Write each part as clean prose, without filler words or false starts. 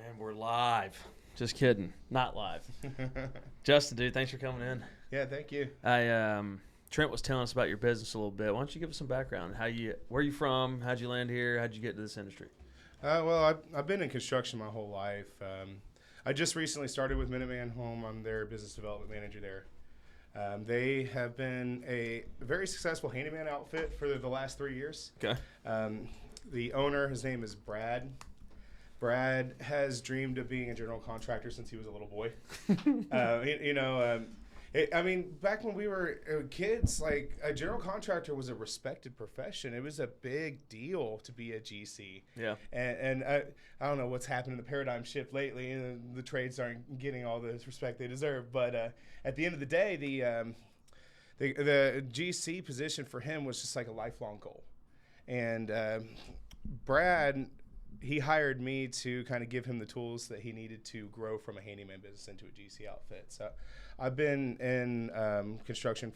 And we're live. Just kidding. Not live. Justin, dude, thanks for coming in. Yeah, thank you. Trent was telling us about your business a little bit. Why don't you give us some background? Where are you from? How'd you land here? How'd you get into this industry? Well, I've been in construction my whole life. I just recently started with Minuteman Home. I'm their business development manager there. They have been a very successful handyman outfit for the last 3 years. Okay. The owner, his name is Brad. Brad has dreamed of being a general contractor since he was a little boy. Back when we were kids, like a general contractor was a respected profession. It was a big deal to be a GC. Yeah. And I don't know what's happened in the paradigm shift lately, and the trades aren't getting all the respect they deserve. But at the end of the day, the GC position for him was just like a lifelong goal. And Brad, he hired me to kind of give him the tools that he needed to grow from a handyman business into a GC outfit. So I've been in construction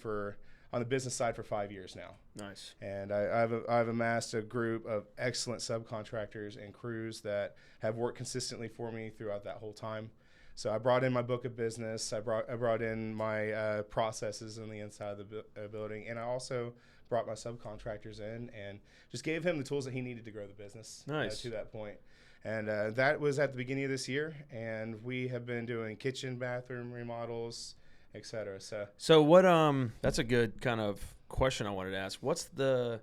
on the business side for 5 years now. Nice. And I've amassed a group of excellent subcontractors and crews that have worked consistently for me throughout that whole time. So I brought in my book of business. I brought in my processes on the inside of the building, and I also brought my subcontractors in and just gave him the tools that he needed to grow the business. Nice. To that point. And that was at the beginning of this year, and we have been doing kitchen, bathroom remodels, et cetera. So what? That's a good kind of question I wanted to ask. What's the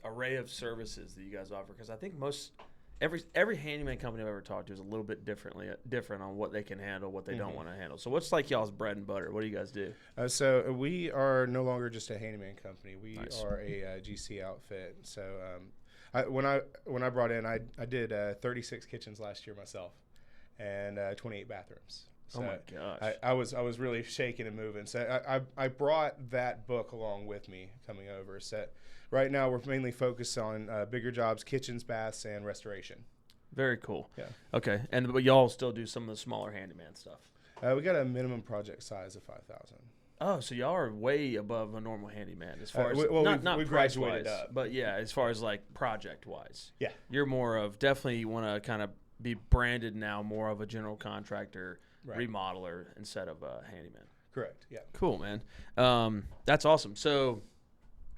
array of services that you guys offer? Because I think every handyman company I've ever talked to is a little bit different on what they can handle, what they don't want to handle. So what's like y'all's bread and butter? What do you guys do? So we are no longer just a handyman company. We are a GC outfit. So when I brought in, I did 36 kitchens last year myself, and 28 bathrooms. So oh my gosh! I was really shaking and moving. So I brought that book along with me coming over. So right now we're mainly focused on bigger jobs, kitchens, baths, and restoration. Very cool. Yeah. Okay, but y'all still do some of the smaller handyman stuff. We got a minimum project size of 5,000. Oh, so y'all are way above a normal handyman as far as we've graduated up, but yeah, as far as like project wise. Yeah. You're more of definitely want to kind of be branded now more of a general contractor, remodeler instead of a handyman. Correct. Yeah. Cool, man. That's awesome. So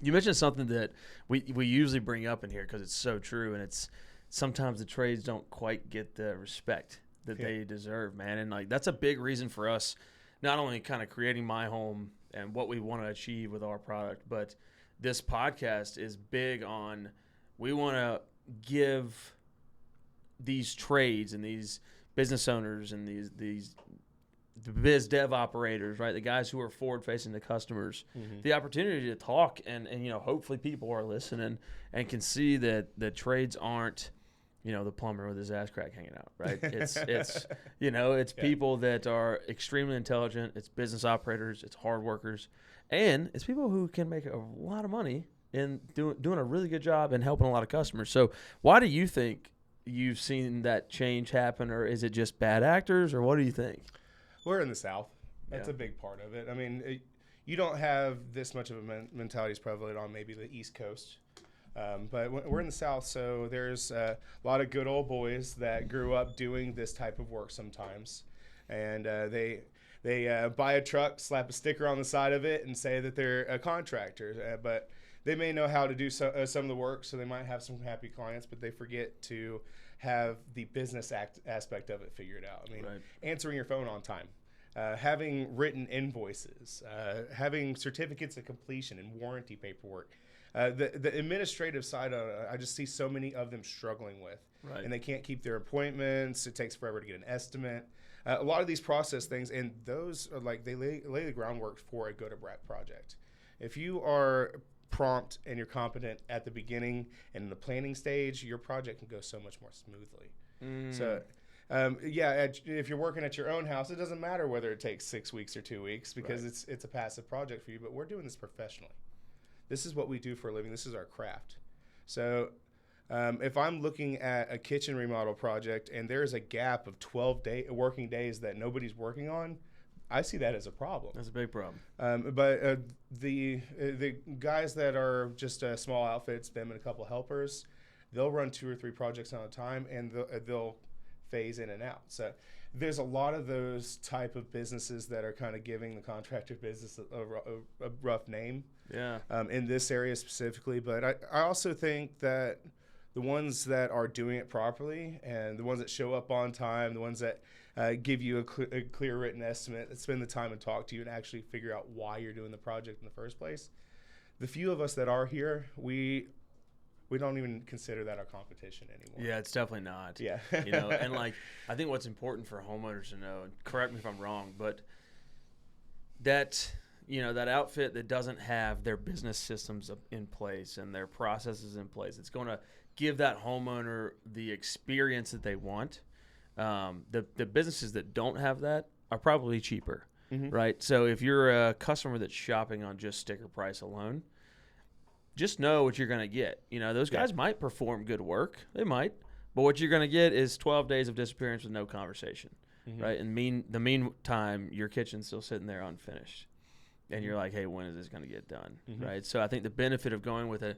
you mentioned something that we usually bring up in here because it's so true, and it's sometimes the trades don't quite get the respect that they deserve, man. And like that's a big reason for us not only kind of creating My Home and what we want to achieve with our product, but this podcast is big on we want to give these trades and these business owners and these biz dev operators, right, the guys who are forward facing the customers, the opportunity to talk and hopefully people are listening and can see that the trades aren't the plumber with his ass crack hanging out, right? It's people that are extremely intelligent. It's business operators. It's hard workers. And it's people who can make a lot of money and doing a really good job and helping a lot of customers. So why do you think you've seen that change happen, or is it just bad actors, or what do you think? We're in the South. That's a big part of it. I mean, you don't have this much of a mentality as prevalent on maybe the East Coast. But we're in the South, so there's a lot of good old boys that grew up doing this type of work sometimes. And they buy a truck, slap a sticker on the side of it, and say that they're a contractor. But they may know how to do some of the work, so they might have some happy clients, but they forget to have the business aspect of it figured out. I mean, answering your phone on time. Having written invoices, having certificates of completion and warranty paperwork. The administrative side of it, I just see so many of them struggling with. Right. And they can't keep their appointments. It takes forever to get an estimate. A lot of these process things, and those are like they lay the groundwork for a go-to-brat project. If you are prompt and you're competent at the beginning and in the planning stage, your project can go so much more smoothly. So if you're working at your own house, it doesn't matter whether it takes 6 weeks or 2 weeks because it's a passive project for you, but we're doing this professionally. This is what we do for a living. This is our craft. So if I'm looking at a kitchen remodel project and there's a gap of 12 working days that nobody's working on, I see that as a problem. That's a big problem. But the guys that are just small outfits, them and a couple helpers, they'll run 2 or 3 projects at a time, and they'll phase in and out. So there's a lot of those type of businesses that are kind of giving the contractor business a rough name. Yeah. In this area specifically, but I also think that the ones that are doing it properly and the ones that show up on time, the ones that give you a clear written estimate, that spend the time and talk to you and actually figure out why you're doing the project in the first place. The few of us that are here, we don't even consider that our competition anymore. Yeah, it's definitely not. Yeah. And like, I think what's important for homeowners to know, and correct me if I'm wrong, but that, that outfit that doesn't have their business systems in place and their processes in place, it's going to give that homeowner the experience that they want. The businesses that don't have that are probably cheaper, right? So if you're a customer that's shopping on just sticker price alone, just know what you're going to get. Those guys might perform good work. They might. But what you're going to get is 12 days of disappearance with no conversation, right? And the meantime, your kitchen's still sitting there unfinished. And you're like, hey, when is this going to get done, right? So I think the benefit of going with a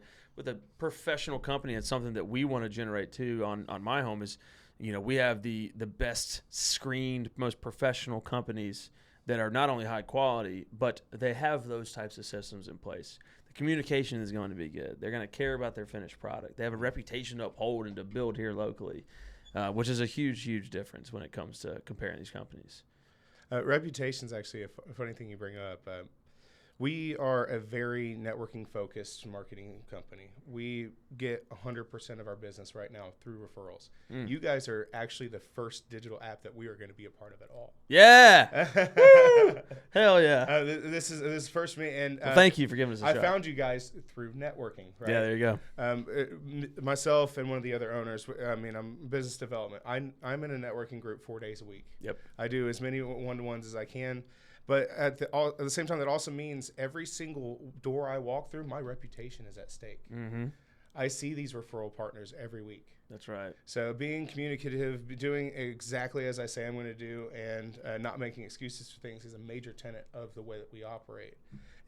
professional company and something that we want to generate too on MyHome is, we have the best screened, most professional companies that are not only high quality, but they have those types of systems in place. The communication is going to be good. They're going to care about their finished product. They have a reputation to uphold and to build here locally, which is a huge, huge difference when it comes to comparing these companies. Reputation is actually a funny thing you bring up. We are a very networking-focused marketing company. We get 100% of our business right now through referrals. You guys are actually the first digital app that we are going to be a part of at all. Yeah! Woo! Hell yeah! This is first me, and well, thank you for giving us a shot. I found you guys through networking. Right? Yeah, there you go. Myself and one of the other owners. I'm business development. I'm in a networking group 4 days a week. Yep. I do as many one-to-ones as I can. But at the same time, that also means every single door I walk through, my reputation is at stake. I see these referral partners every week. That's right. So being communicative, doing exactly as I say I'm going to do, and not making excuses for things is a major tenet of the way that we operate.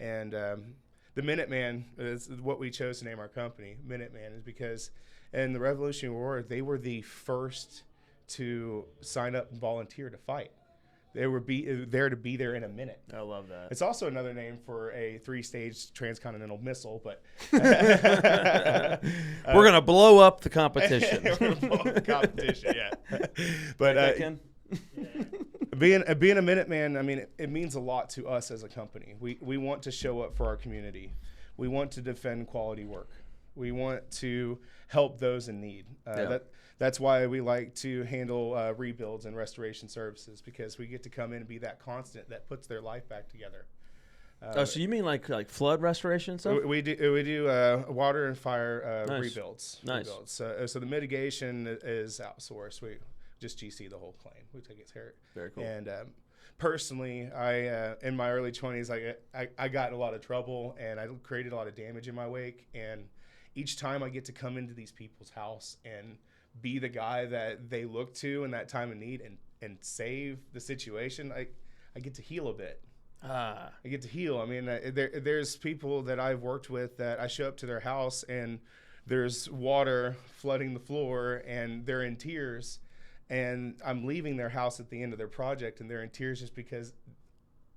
And the Minuteman is what we chose to name our company. Minuteman is because in the Revolutionary War, they were the first to sign up and volunteer to fight. They were there to be there in a minute. I love that. It's also another name for a 3-stage transcontinental missile, but we're gonna blow up the competition. We're gonna blow up the competition, yeah. But being a Minuteman, I mean, it means a lot to us as a company. We want to show up for our community. We want to defend quality work. We want to help those in need. That's why we like to handle rebuilds and restoration services, because we get to come in and be that constant that puts their life back together. So you mean like flood restoration stuff? We do water and fire rebuilds. Nice. Rebuilds. So the mitigation is outsourced. We just GC the whole claim. We take care of it. Very cool. And personally, I in my early 20s, I got in a lot of trouble and I created a lot of damage in my wake. And each time I get to come into these people's house and be the guy that they look to in that time of need and save the situation, I get to heal a bit. I get to heal. I mean, there's people that I've worked with that I show up to their house and there's water flooding the floor and they're in tears, and I'm leaving their house at the end of their project and they're in tears just because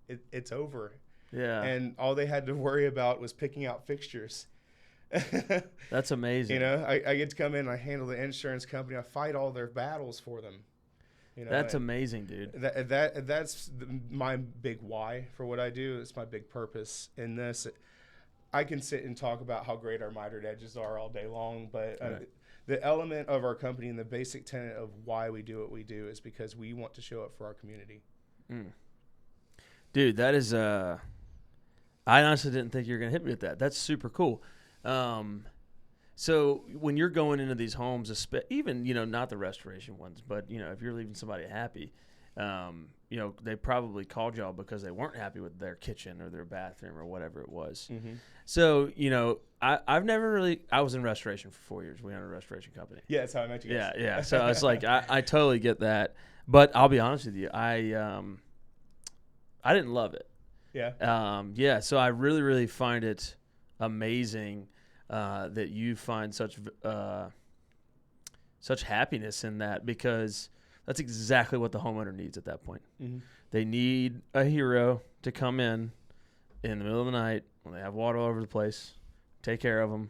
it's over. Yeah. And all they had to worry about was picking out fixtures. That's amazing. I get to come in and I handle the insurance company. I fight all their battles for them. That's amazing, dude. That's my big why for what I do. It's my big purpose in this. I can sit and talk about how great our mitered edges are all day long, but the element of our company and the basic tenet of why we do what we do is because we want to show up for our community. Dude, that is I honestly didn't think you were gonna hit me with that. That's super cool. So when you're going into these homes, even, not the restoration ones, but, if you're leaving somebody happy, they probably called y'all because they weren't happy with their kitchen or their bathroom or whatever it was. So, I was in restoration for 4 years. We owned a restoration company. Yeah, that's how I met you guys. Yeah. So it's like, I totally get that, but I'll be honest with you. I didn't love it. Yeah. So I really, really find it amazing that you find such happiness in that, because That's exactly what the homeowner needs at that point. Mm-hmm. They need a hero to come in the middle of the night when they have water all over the place, take care of them,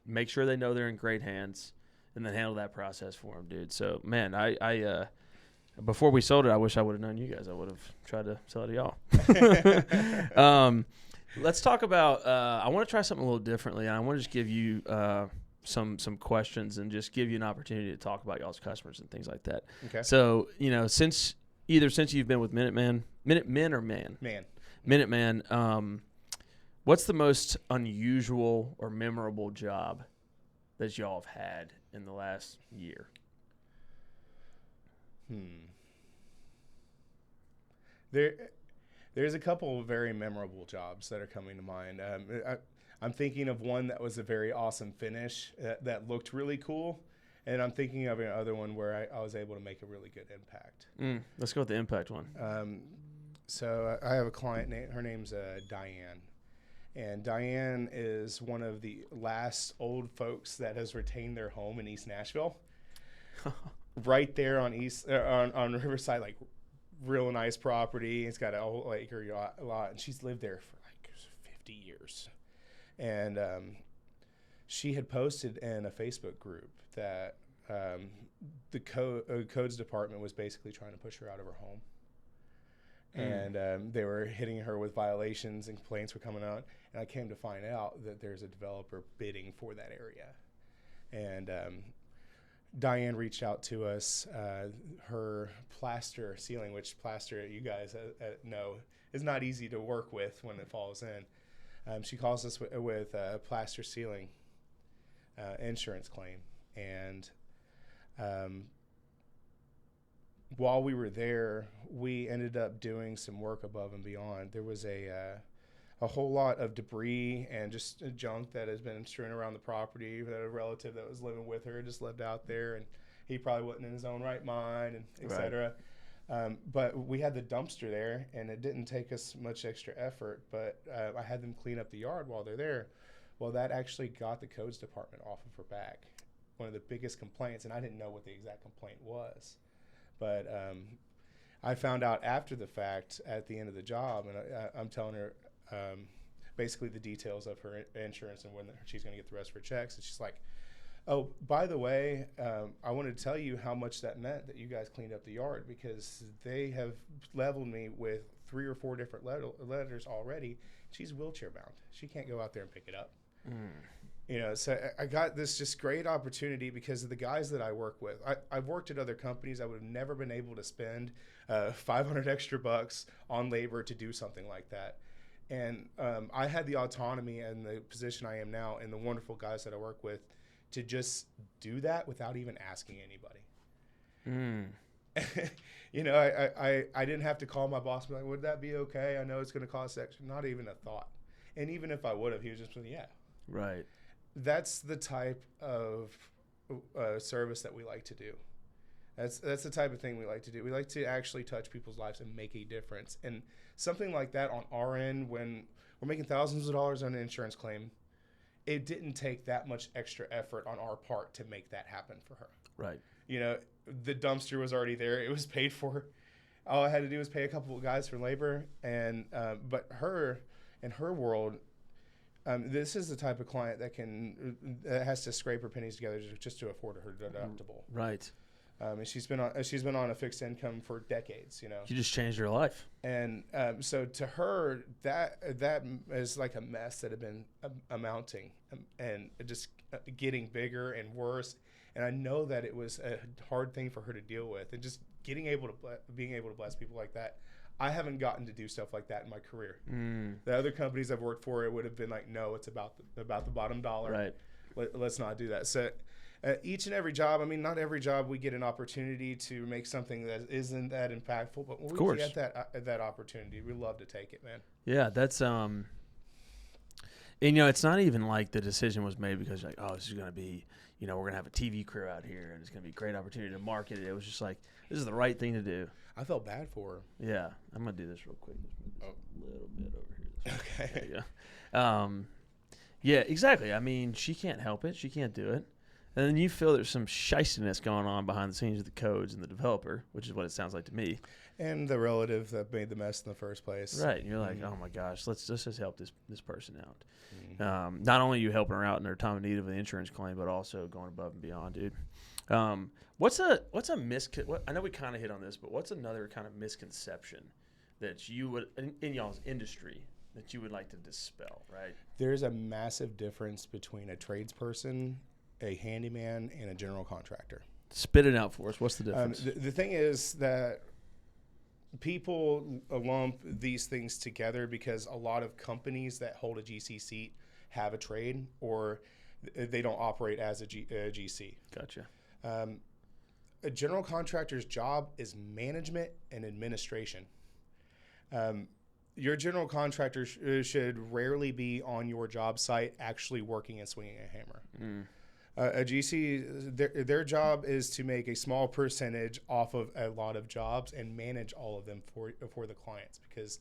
make sure they know they're in great hands, and then handle that process for them, dude. So, man, I before we sold it, I wish I would have known you guys. I would have tried to sell it to y'all. Let's talk about I want to try something a little differently, and I want to just give you some questions and just give you an opportunity to talk about y'all's customers and things like that. Okay. So, since you've been with Minuteman or Minuteman, what's the most unusual or memorable job that y'all have had in the last year? There's a couple of very memorable jobs that are coming to mind. I'm thinking of one that was a very awesome finish that looked really cool, and I'm thinking of another one where I was able to make a really good impact. Let's go with the impact one. So I have a client, her name's Diane. And Diane is one of the last old folks that has retained their home in East Nashville. Right there on on Riverside, like real nice property. It's got a whole acre lot, and she's lived there for like 50 years. And she had posted in a Facebook group that the codes department was basically trying to push her out of her home. And they were hitting her with violations, and complaints were coming out. And I came to find out that there's a developer bidding for that area. And Diane reached out to us. Her plaster ceiling, which plaster, you guys know, is not easy to work with when it falls in. She calls us with a plaster ceiling insurance claim. And while we were there, we ended up doing some work above and beyond. There was a whole lot of debris and just junk that has been strewn around the property that a relative that was living with her just lived out there, and he probably wasn't in his own right mind, and et cetera. But we had the dumpster there, and it didn't take us much extra effort, but I had them clean up the yard while they're there. Well, that actually got the codes department off of her back. One of the biggest complaints, and I didn't know what the exact complaint was. But I found out after the fact at the end of the job, and I'm telling her basically the details of her insurance and when she's going to get the rest of her checks. And she's like, oh, by the way, I wanted to tell you how much that meant that you guys cleaned up the yard, because they have leveled me with 3 or 4 different letters already. She's wheelchair bound. She can't go out there and pick it up. So I got this just great opportunity because of the guys that I work with. I've worked at other companies. I would have never been able to spend $500 extra bucks on labor to do something like that. And I had the autonomy and the position I am now, and the wonderful guys that I work with, to just do that without even asking anybody. I didn't have to call my boss and be like, would that be okay? I know it's going to cost extra. Not even a thought. And even if I would have, he was just like, yeah. Right. That's the type of service that we like to do. That's the type of thing we like to do. We like to actually touch people's lives and make a difference. And something like that on our end, when we're making thousands of dollars on an insurance claim, it didn't take that much extra effort on our part to make that happen for her. Right. The dumpster was already there. It was paid for. All I had to do was pay a couple of guys for labor. And but her, in her world, this is the type of client that has to scrape her pennies together just to afford her deductible. Right. And she's been on a fixed income for decades. You just changed her life. And so to her, that is like a mess that had been amounting and just getting bigger and worse. And I know that it was a hard thing for her to deal with, and just being able to bless people like that. I haven't gotten to do stuff like that in my career. The other companies I've worked for, it would have been like, no, it's about the bottom dollar. Right. Let's not do that. So each and every job, I mean, not every job we get an opportunity to make something that isn't that impactful, but when we get that opportunity, we love to take it, man. Yeah, that's and it's not even like the decision was made because you're like, oh, this is going to be, we're going to have a TV crew out here and it's going to be a great opportunity to market it. It was just like, this is the right thing to do. I felt bad for her. Yeah, I'm going to do this real quick. Just move this a little bit over here. Okay. There you go. Yeah, exactly. I mean, she can't help it. She can't do it. And then you feel there's some shystiness going on behind the scenes of the codes and the developer, which is what it sounds like to me. And the relative that made the mess in the first place. Right. And you're like, oh my gosh, let's just help this person out. Not only are you helping her out in their time of need of an insurance claim, but also going above and beyond, dude. What's a I know we kind of hit on this, but what's another kind of misconception that you would in y'all's industry that you would like to dispel, right? There's a massive difference between a tradesperson, a handyman, and a general contractor. Spit it out for us. What's the difference? The thing is that people lump these things together because a lot of companies that hold a GC seat have a trade or they don't operate as a GC. Gotcha. A general contractor's job is management and administration. Your general contractor should rarely be on your job site actually working and swinging a hammer. A GC, their job is to make a small percentage off of a lot of jobs and manage all of them for the clients. Because,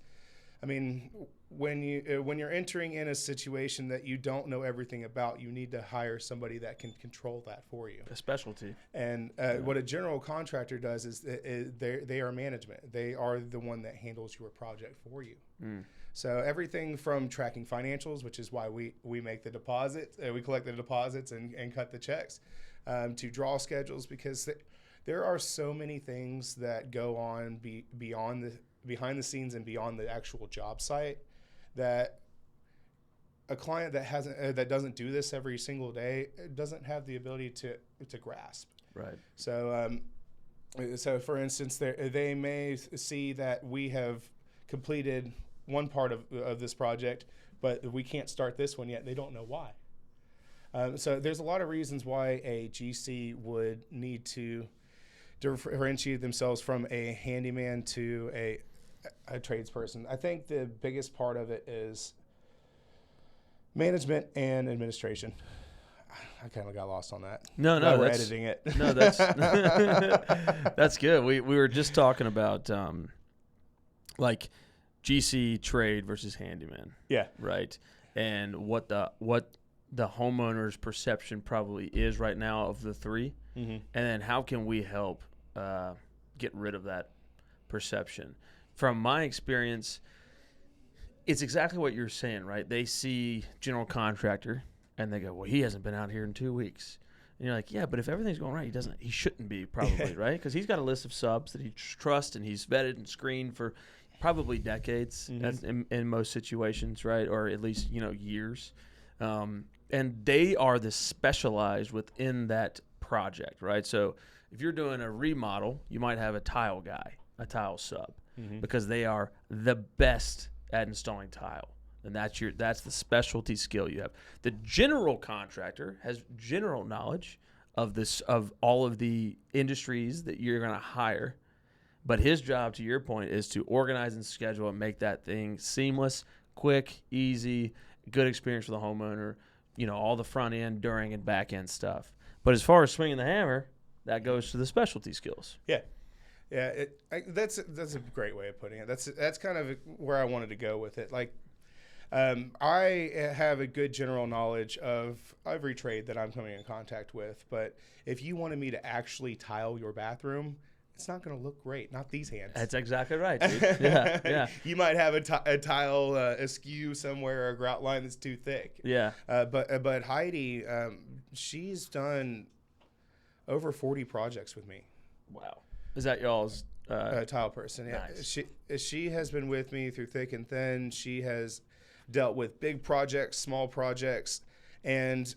I mean, when you're entering in a situation that you don't know everything about, you need to hire somebody that can control that for you. A specialty. And what a general contractor does is they are management. They are the one that handles your project for you. So everything from tracking financials, which is why we make the deposits, we collect the deposits and cut the checks, to draw schedules, because there are so many things that go on behind the scenes and beyond the actual job site that a client that doesn't do this every single day doesn't have the ability to grasp. Right. So for instance, they may see that we have completed one part of this project, but we can't start this one yet. They don't know why. So there's a lot of reasons why a GC would need to differentiate themselves from a handyman to a tradesperson. I think the biggest part of it is management and administration. I kind of got lost on that. No, we're editing it. No, that's that's good. We were just talking about like GC trade versus handyman. Yeah. Right. And what the homeowner's perception probably is right now of the three. And then how can we help get rid of that perception? From my experience, it's exactly what you're saying, right? They see general contractor and they go, well, he hasn't been out here in 2 weeks. And you're like, yeah, but if everything's going right, he shouldn't be probably, right? Because he's got a list of subs that he trusts and he's vetted and screened for probably decades in most situations, right? Or at least, years. And they are the specialized within that project, right? So if you're doing a remodel, you might have a tile guy, a tile sub, because they are the best at installing tile. And that's the specialty skill you have. The general contractor has general knowledge of all of the industries that you're going to hire. But his job, to your point, is to organize and schedule and make that thing seamless, quick, easy, good experience for the homeowner, all the front end, during, and back end stuff. But as far as swinging the hammer, that goes to the specialty skills. Yeah. Yeah, that's a great way of putting it. That's kind of where I wanted to go with it. Like, I have a good general knowledge of every trade that I'm coming in contact with. But if you wanted me to actually tile your bathroom, it's not going to look great. Not these hands. That's exactly right, dude. Yeah. You might have a tile askew somewhere, or a grout line that's too thick. Yeah. But Heidi, she's done over 40 projects with me. Wow. Is that y'all's tile person? Yeah. Nice. She has been with me through thick and thin. She has dealt with big projects, small projects, and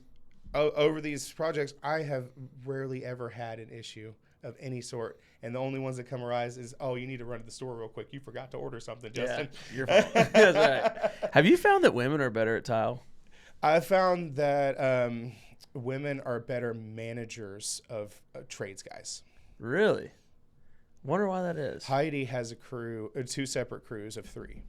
over these projects, I have rarely ever had an issue of any sort. And the only ones that come arise is, oh, you need to run to the store real quick. You forgot to order something, Justin. Yeah, you're fine. That's right. Have you found that women are better at tile? I found that women are better managers of trades guys. Really? Wonder why that is. Heidi has a crew, 2 separate crews of 3.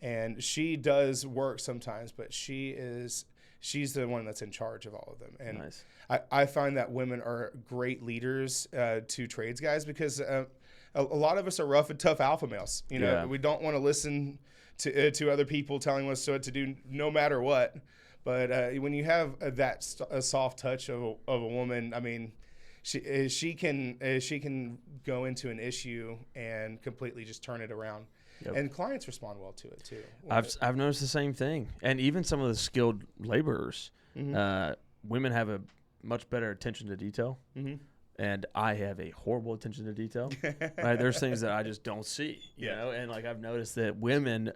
And she does work sometimes, but she's the one that's in charge of all of them. And nice. I find that women are great leaders to trades guys, because a lot of us are rough and tough alpha males. We don't want to listen to other people telling us what to do no matter what. But when you have a soft touch of a woman, I mean, she can go into an issue and completely just turn it around. Yep. And clients respond well to it too. I've noticed the same thing, and even some of the skilled laborers, women have a much better attention to detail, and I have a horrible attention to detail. Right? There's things that I just don't see, you know, and like I've noticed that women,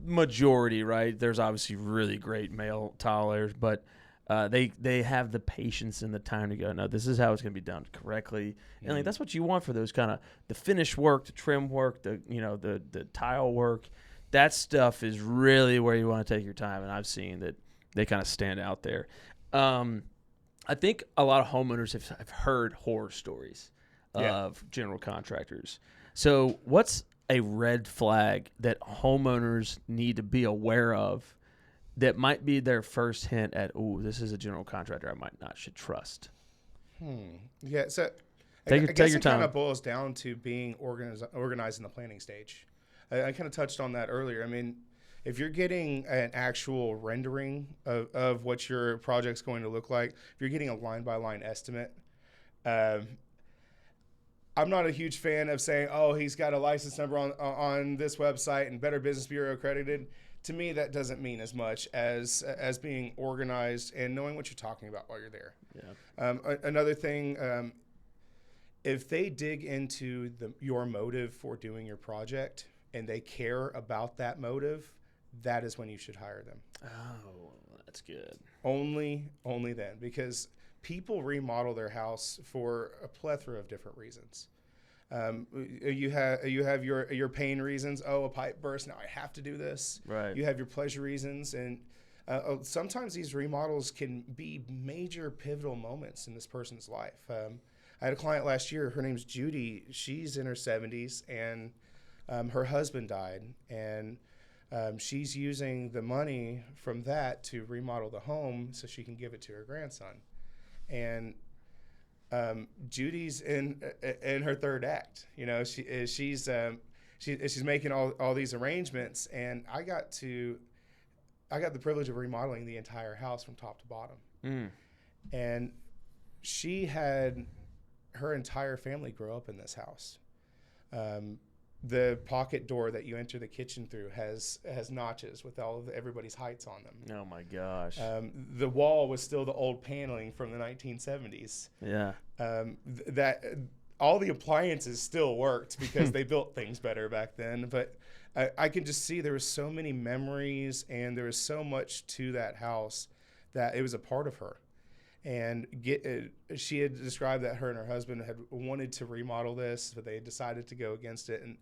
majority, right? There's obviously really great male tile layers, but they have the patience and the time to go, no, this is how it's going to be done correctly. And like that's what you want for those kind of the finish work, the trim work, the tile work. That stuff is really where you want to take your time, and I've seen that they kind of stand out there. I think a lot of homeowners have heard horror stories of general contractors. So what's a red flag that homeowners need to be aware of that might be their first hint at, oh, this is a general contractor I might not should trust? Yeah, so take your time. It kind of boils down to being organized in the planning stage. I kind of touched on that earlier. I mean, if you're getting an actual rendering of what your project's going to look like, if you're getting a line-by-line estimate, I'm not a huge fan of saying, oh, he's got a license number on this website and Better Business Bureau accredited. To me, that doesn't mean as much as being organized and knowing what you're talking about while you're there. Yeah. Another thing, if they dig into your motive for doing your project and they care about that motive, that is when you should hire them. Oh, that's good. Only then, because people remodel their house for a plethora of different reasons. You have your pain reasons. Oh, a pipe burst. Now I have to do this. Right. You have your pleasure reasons, and sometimes these remodels can be major pivotal moments in this person's life. I had a client last year. Her name's Judy. She's in her 70s, and her husband died, and she's using the money from that to remodel the home so she can give it to her grandson. And Judy's in her third act. You know, she's making all these arrangements, and I got the privilege of remodeling the entire house from top to bottom. And she had her entire family grow up in this house. The pocket door that you enter the kitchen through has notches with everybody's heights on them. Oh my gosh! The wall was still the old paneling from the 1970s. Yeah. That all the appliances still worked because they built things better back then. But I can just see there were so many memories, and there was so much to that house that it was a part of her. And she had described that her and her husband had wanted to remodel this, but they had decided to go against it. And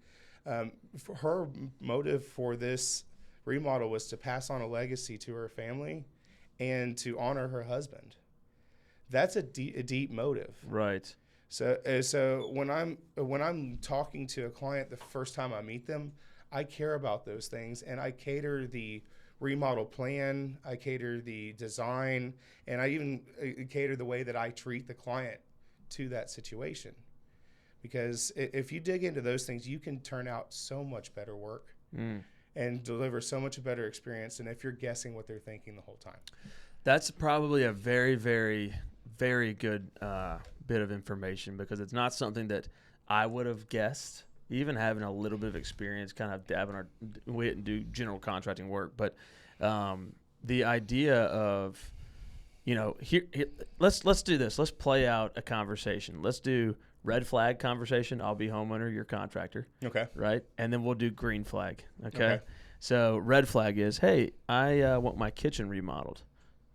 her motive for this remodel was to pass on a legacy to her family and to honor her husband. That's a deep motive. Right. So when I'm talking to a client the first time I meet them, I care about those things, and I cater the remodel plan, I cater the design, and I even cater the way that I treat the client to that situation. Because if you dig into those things, you can turn out so much better work and deliver so much better experience than if you're guessing what they're thinking the whole time. That's probably a very, very, very good bit of information, because it's not something that I would have guessed. Even having a little bit of experience, kind of dabbing we didn't do general contracting work, but the idea of, here let's do this. Let's play out a conversation. Let's do red flag conversation. I'll be homeowner, you're contractor. Okay. Right, and then we'll do green flag. Okay. So red flag is, hey, I want my kitchen remodeled.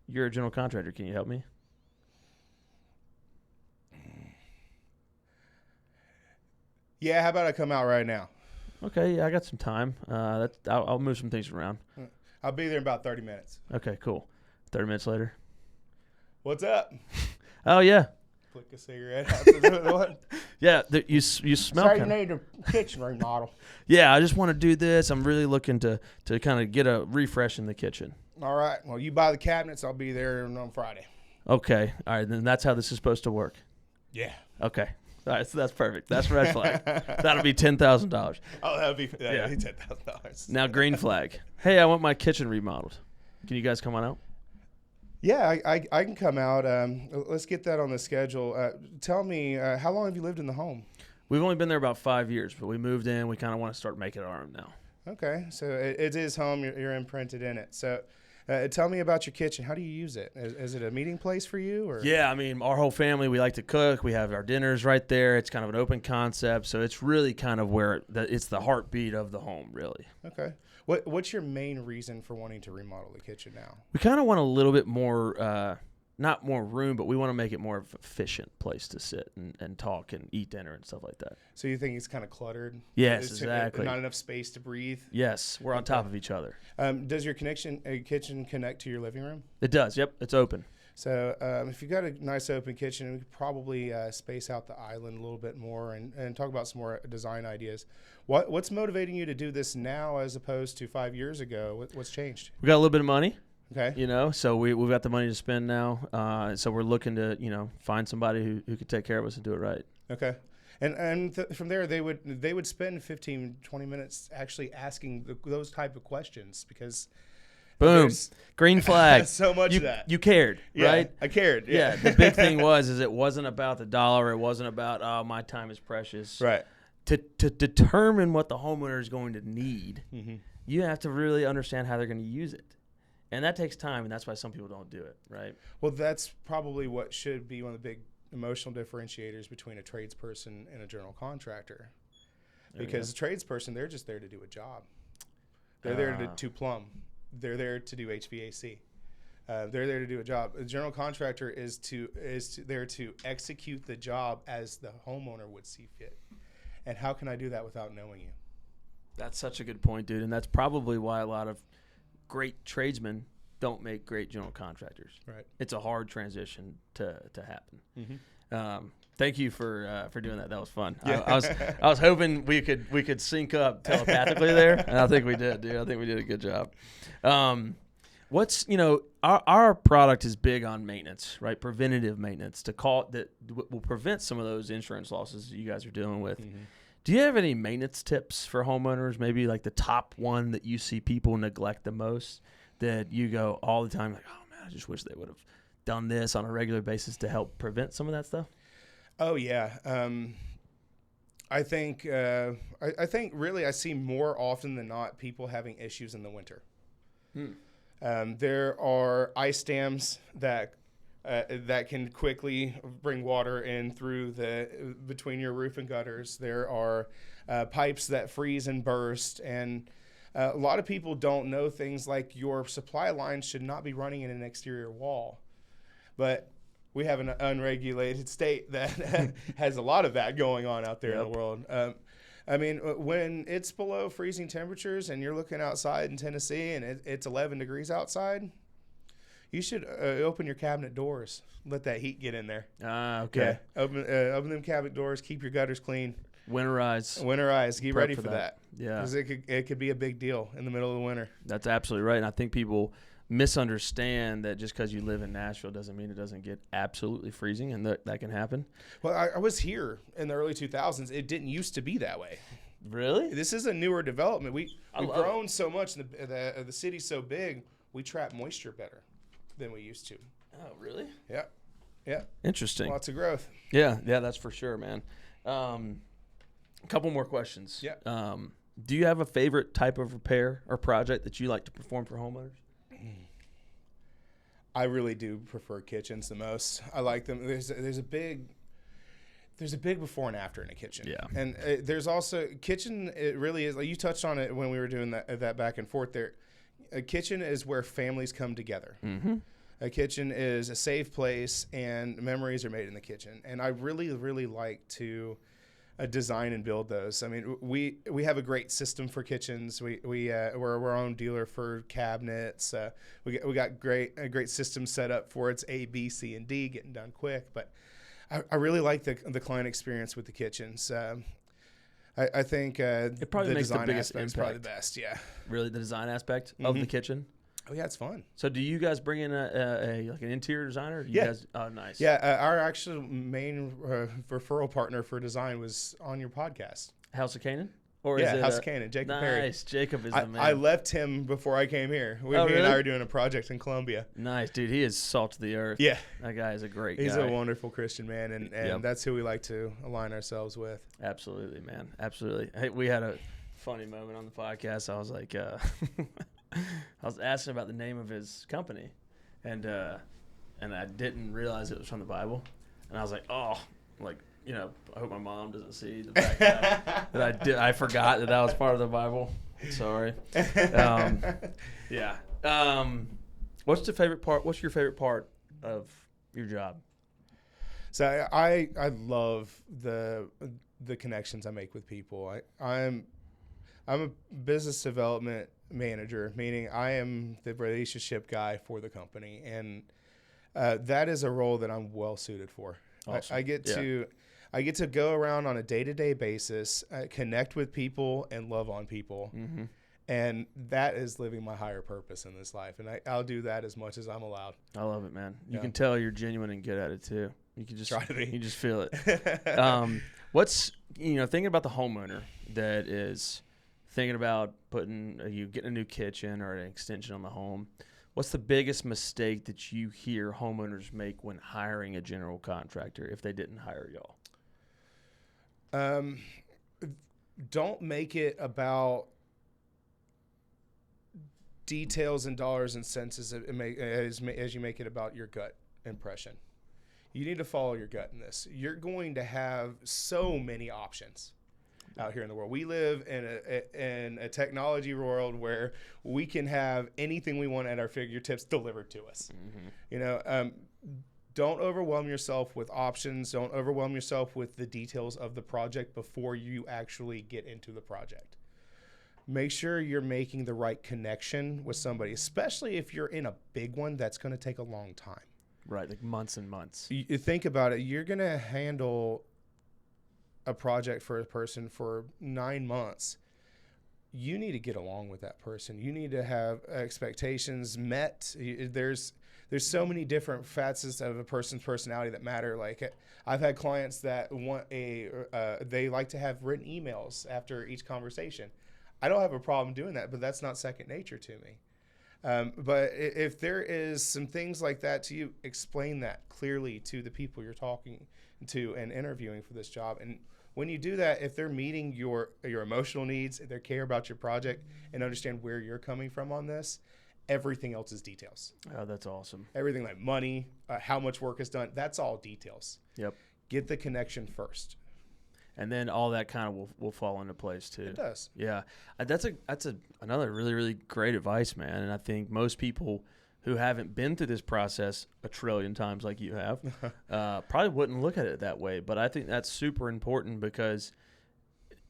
You're a general contractor. Can you help me? Yeah, how about I come out right now? Okay, yeah, I got some time. I'll move some things around. I'll be there in about 30 minutes. Okay, cool. 30 minutes later. What's up? Oh, yeah. Flick a cigarette out the one. Yeah, you smell. Sorry, you need a kitchen remodel. Yeah, I just want to do this. I'm really looking to kind of get a refresh in the kitchen. All right. Well, you buy the cabinets. I'll be there on Friday. Okay. All right. Then that's how this is supposed to work. Yeah. Okay. All right, so that's perfect. That's red flag. That'll be $10,000. Oh, that'll be $10,000. Now green flag. Hey, I want my kitchen remodeled. Can you guys come on out? Yeah, I can come out. Let's get that on the schedule. Tell me, how long have you lived in the home? We've only been there about 5 years, but we moved in. We kind of want to start making it our own now. Okay, so it is home. You're imprinted in it. So tell me about your kitchen. How do you use it? Is it a meeting place for you? Or? Yeah, I mean, our whole family, we like to cook. We have our dinners right there. It's kind of an open concept, so it's really kind of where it's the heartbeat of the home, really. Okay. What's your main reason for wanting to remodel the kitchen now? We kind of want a little bit more, not more room, but we want to make it more of an efficient place to sit and talk and eat dinner and stuff like that. So you think it's kind of cluttered? Yes, exactly. Not enough space to breathe? Yes, we're on top of each other. Does your kitchen connect to your living room? It does, yep. It's open. So if you've got a nice open kitchen, we could probably space out the island a little bit more and talk about some more design ideas. What's motivating you to do this now as opposed to 5 years ago? What's changed? We got a little bit of money. Okay. So we've got the money to spend now. So we're looking to, find somebody who could take care of us and do it right. Okay. And from there, they would spend 15, 20 minutes actually asking those type of questions because boom, green flag. So much of that. You cared, yeah, right? I cared. Yeah. The big thing is it wasn't about the dollar. It wasn't about, oh, my time is precious. Right. To determine what the homeowner is going to need, you have to really understand how they're going to use it. And that takes time, and that's why some people don't do it, right? Well, that's probably what should be one of the big emotional differentiators between a tradesperson and a general contractor. Because a tradesperson, they're just there to do a job. They're there to plumb. They're there to do HVAC. They're there to do a job. A general contractor is there to execute the job as the homeowner would see fit. And how can I do that without knowing you? That's such a good point, dude. And that's probably why a lot of great tradesmen don't make great general contractors. Right. It's a hard transition to happen. Thank you for doing that. That was fun. Yeah. I was hoping we could sync up telepathically there, and I think we did, dude. I think we did a good job. Our product is big on maintenance, right? Preventative maintenance that will prevent some of those insurance losses you guys are dealing with. Do you have any maintenance tips for homeowners? Maybe like the top one that you see people neglect the most, that you go all the time like, oh man, I just wish they would have done this on a regular basis to help prevent some of that stuff? Oh yeah. I think really I see more often than not people having issues in the winter. There are ice dams that can quickly bring water in through between your roof and gutters. There are pipes that freeze and burst, and a lot of people don't know things like your supply lines should not be running in an exterior wall. But we have an unregulated state that has a lot of that going on out there in the world. When it's below freezing temperatures and you're looking outside in Tennessee and it's 11 degrees outside, you should open your cabinet doors. Let that heat get in there. Okay. Yeah. Open them cabinet doors. Keep your gutters clean. Winterize. Get ready for that. Yeah. Because it could be a big deal in the middle of the winter. That's absolutely right. And I think people misunderstand that just because you live in Nashville doesn't mean it doesn't get absolutely freezing, and that can happen. Well, I was here in the early 2000s. It didn't used to be that way. Really? This is a newer development. We've grown so much, and the city's so big, we trap moisture better than we used to. Oh, really? Yeah. Interesting. Lots of growth. Yeah, that's for sure, man. A couple more questions. Yeah. Do you have a favorite type of repair or project that you like to perform for homeowners? I really do prefer kitchens the most. I like them. There's a big before and after in a kitchen. Yeah. And there's also kitchen. It really is, like you touched on it when we were doing that back and forth there. A kitchen is where families come together. A kitchen is a safe place, and memories are made in the kitchen. And I really, really like to design and build those. I mean, we have a great system for kitchens. We're our own dealer for cabinets. We got a great system set up for its A, B, C, and D, getting done quick. But I really like the client experience with the kitchens. I think it probably makes the biggest impact. Probably the best. Yeah. Really, the design aspect of the kitchen. Oh yeah, it's fun. So, do you guys bring in an interior designer? Yeah. Guys, oh, nice. Yeah, our actual main referral partner for design was on your podcast. House of Canaan? Or yeah, is it House of Canaan, Jacob Perry. Nice. Jacob is the man. I left him before I came here. He really? and I were doing a project in Columbia. Nice, dude. He is salt of the earth. Yeah. That guy is a great He's guy. a wonderful Christian man, and that's who we like to align ourselves with. Absolutely, man. Absolutely. Hey, we had a funny moment on the podcast. I was like, I was asking about the name of his company, and I didn't realize it was from the Bible. And I was like, oh, like, you know, I hope my mom doesn't see the fact that I forgot that was part of the Bible. Sorry. Yeah. What's your favorite part of your job? So I love the connections I make with people. I'm a business development manager, meaning I am the relationship guy for the company, and that is a role that I'm well suited for. Awesome. I get to go around on a day-to-day basis, connect with people, and love on people. Mm-hmm. And that is living my higher purpose in this life. And I'll do that as much as I'm allowed. I love it, man. You can tell you're genuine and good at it, too. You can just try to be. You just feel it. What's, thinking about the homeowner that is thinking about getting a new kitchen or an extension on the home, what's the biggest mistake that you hear homeowners make when hiring a general contractor if they didn't hire y'all? Don't make it about details and dollars and cents as you make it about your gut impression. You need to follow your gut in this. You're going to have so many options out here in the world. We live in a technology world where we can have anything we want at our fingertips delivered to us. Mm-hmm. Don't overwhelm yourself with options. Don't overwhelm yourself with the details of the project before you actually get into the project. Make sure you're making the right connection with somebody, especially if you're in a big one that's going to take a long time. Right, like months and months. You think about it. You're going to handle a project for a person for 9 months. You need to get along with that person. You need to have expectations met. There's so many different facets of a person's personality that matter. Like I've had clients that want they like to have written emails after each conversation. I don't have a problem doing that, but that's not second nature to me. But if there is some things like that to you, explain that clearly to the people you're talking to and interviewing for this job. And when you do that, if they're meeting your emotional needs, if they care about your project and understand where you're coming from on this, everything else is details. Oh, that's awesome. Everything like money, how much work is done, that's all details. Yep. Get the connection first. And then all that kind of will fall into place too. It does. Yeah, that's another really, really great advice, man. And I think most people who haven't been through this process a trillion times like you have probably wouldn't look at it that way. But I think that's super important because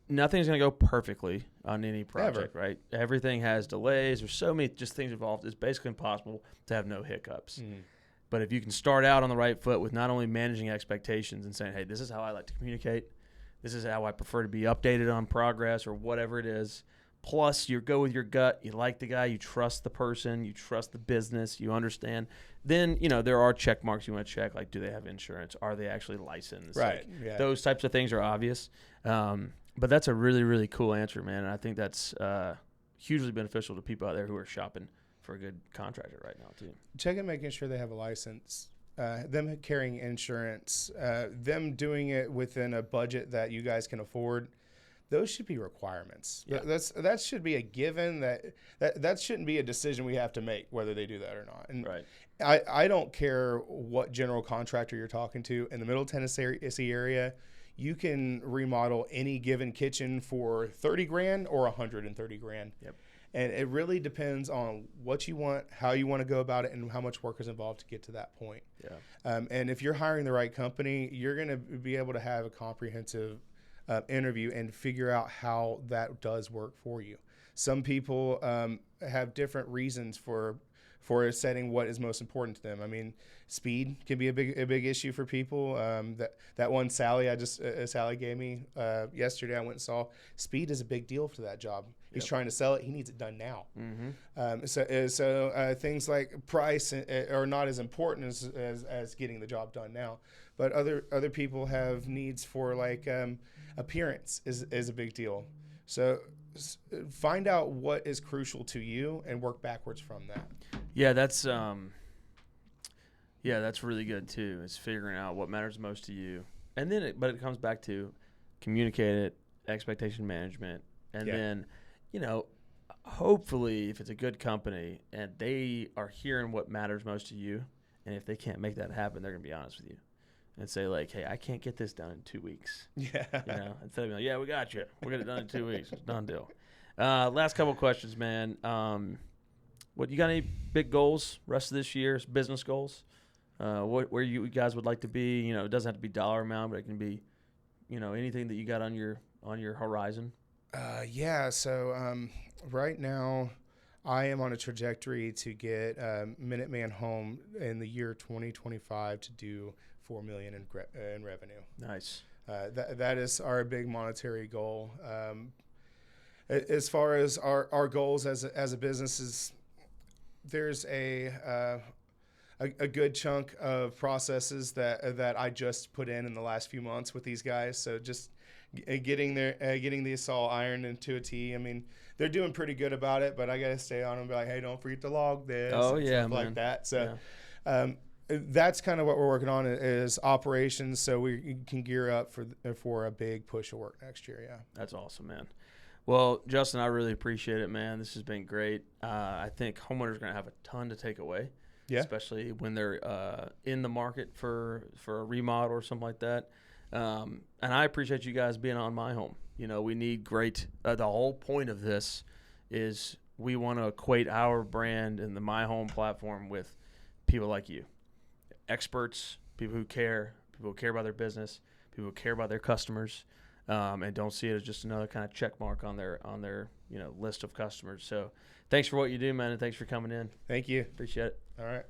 nothing's going to go perfectly on any project, right? Everything has delays. There's so many just things involved. It's basically impossible to have no hiccups. Mm. But if you can start out on the right foot with not only managing expectations and saying, hey, this is how I like to communicate. This is how I prefer to be updated on progress or whatever it is. Plus, you go with your gut. You like the guy. You trust the person. You trust the business. You understand. Then, there are check marks you want to check, like do they have insurance? Are they actually licensed? Right. Like, yeah. Those types of things are obvious. But that's a really, really cool answer, man. And I think that's hugely beneficial to people out there who are shopping for a good contractor right now, too. Check and making sure they have a license. Them carrying insurance, them doing it within a budget that you guys can afford, those should be requirements. Yeah. That should be a given. That shouldn't be a decision we have to make whether they do that or not. And right. I don't care what general contractor you're talking to. In the Middle Tennessee area, you can remodel any given kitchen for $30,000 or $130,000. Yep. And it really depends on what you want, how you want to go about it, and how much work is involved to get to that point. Yeah. And if you're hiring the right company, you're going to be able to have a comprehensive interview and figure out how that does work for you. Some people have different reasons for setting what is most important to them. I mean, speed can be a big issue for people. That one Sally Sally gave me yesterday, I went and saw. Speed is a big deal for that job. He's trying to sell it. He needs it done now. Mm-hmm. So things like price are not as important as getting the job done now. But other people have needs for like appearance is a big deal. So find out what is crucial to you and work backwards from that. Yeah, that's really good too. Is figuring out what matters most to you, and then but it comes back to communicate it, expectation management, and then hopefully if it's a good company and they are hearing what matters most to you, and if they can't make that happen, they're gonna be honest with you and say like, hey, I can't get this done in 2 weeks. Yeah. Instead of like, yeah, we got you. We'll get it done in 2 weeks. It's a done deal. Last couple of questions, man. What you got any big goals rest of this year? Business goals? Where you guys would like to be? It doesn't have to be dollar amount, but it can be, anything that you got on your horizon. So right now, I am on a trajectory to get Minuteman Home in the year 2025 to do $4 million in revenue. Nice. That is our big monetary goal. As far as our goals as a business is, there's a good chunk of processes that I just put in the last few months with these guys. So just getting these all ironed into a T. I mean, they're doing pretty good about it, but I got to stay on them and be like, hey, don't forget to log this. Oh, and yeah, stuff man. like that. So that's kind of what we're working on is operations, so we can gear up for a big push of work next year. Yeah. That's awesome, man. Well, Justin, I really appreciate it, man. This has been great. I think homeowners are going to have a ton to take away, especially when they're in the market for a remodel or something like that. And I appreciate you guys being on My Home. We need great the whole point of this is we want to equate our brand and the My Home platform with people like you. Experts, people who care about their business, people who care about their customers, and don't see it as just another kind of check mark on their list of customers. So thanks for what you do, man, and thanks for coming in. Thank you. Appreciate it. All right.